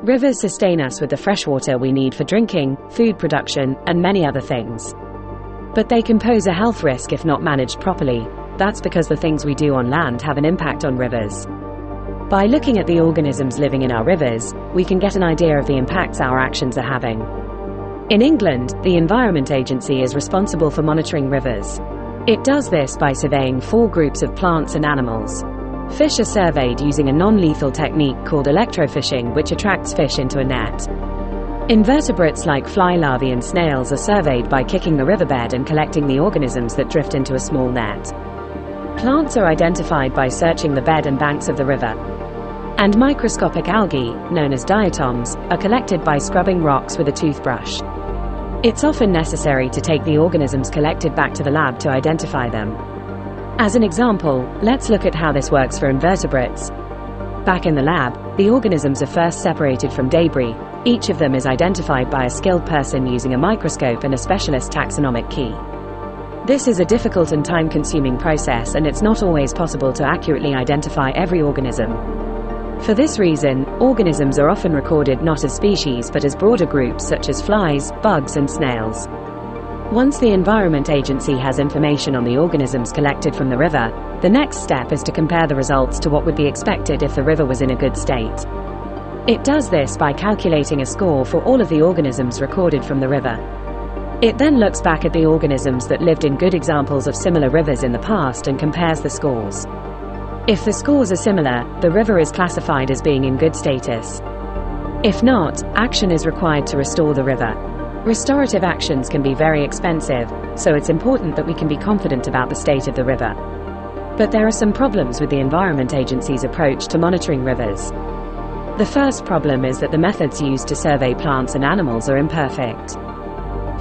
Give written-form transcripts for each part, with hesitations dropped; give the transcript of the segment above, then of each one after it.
Rivers sustain us with the fresh water we need for drinking, food production, and many other things. But they can pose a health risk if not managed properly. That's because the things we do on land have an impact on rivers. By looking at the organisms living in our rivers, we can get an idea of the impacts our actions are having. In England, the Environment Agency is responsible for monitoring rivers. It does this by surveying 4 groups of plants and animals. Fish are surveyed using a non-lethal technique called electrofishing, which attracts fish into a net. Invertebrates like fly larvae and snails are surveyed by kicking the riverbed and collecting the organisms that drift into a small net. Plants are identified by searching the bed and banks of the river. And microscopic algae, known as diatoms, are collected by scrubbing rocks with a toothbrush. It's often necessary to take the organisms collected back to the lab to identify them. As an example, let's look at how this works for invertebrates. Back in the lab, the organisms are first separated from debris. Each of them is identified by a skilled person using a microscope and a specialist taxonomic key. This is a difficult and time-consuming process, and it's not always possible to accurately identify every organism. For this reason, organisms are often recorded not as species but as broader groups such as flies, bugs, and snails. Once the Environment Agency has information on the organisms collected from the river, the next step is to compare the results to what would be expected if the river was in a good state. It does this by calculating a score for all of the organisms recorded from the river. It then looks back at the organisms that lived in good examples of similar rivers in the past and compares the scores. If the scores are similar, the river is classified as being in good status. If not, action is required to restore the river. Restorative actions can be very expensive, so it's important that we can be confident about the state of the river. But there are some problems with the Environment Agency's approach to monitoring rivers. The first problem is that the methods used to survey plants and animals are imperfect.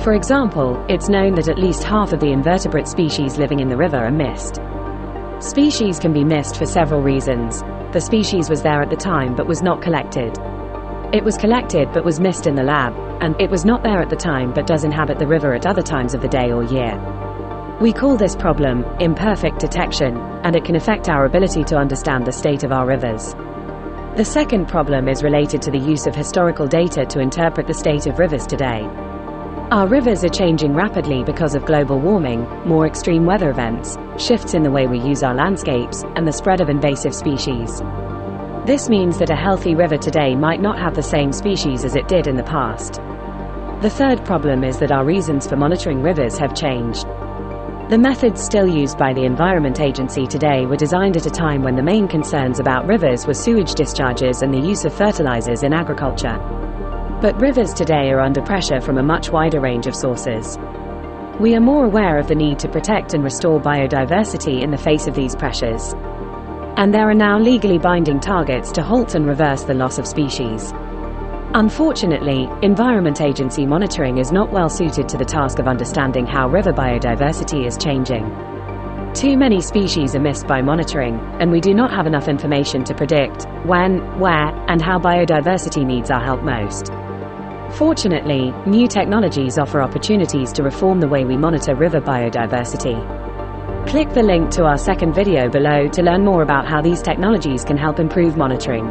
For example, it's known that at least half of the invertebrate species living in the river are missed. Species can be missed for several reasons. The species was there at the time but was not collected. It was collected but was missed in the lab, and it was not there at the time but does inhabit the river at other times of the day or year. We call this problem imperfect detection, and it can affect our ability to understand the state of our rivers. The second problem is related to the use of historical data to interpret the state of rivers today. Our rivers are changing rapidly because of global warming, more extreme weather events, shifts in the way we use our landscapes, and the spread of invasive species. This means that a healthy river today might not have the same species as it did in the past. The third problem is that our reasons for monitoring rivers have changed. The methods still used by the Environment Agency today were designed at a time when the main concerns about rivers were sewage discharges and the use of fertilizers in agriculture. But rivers today are under pressure from a much wider range of sources. We are more aware of the need to protect and restore biodiversity in the face of these pressures. And there are now legally binding targets to halt and reverse the loss of species. Unfortunately, Environment Agency monitoring is not well suited to the task of understanding how river biodiversity is changing. Too many species are missed by monitoring, and we do not have enough information to predict when, where, and how biodiversity needs our help most. Fortunately, new technologies offer opportunities to reform the way we monitor river biodiversity. Click the link to our second video below to learn more about how these technologies can help improve monitoring.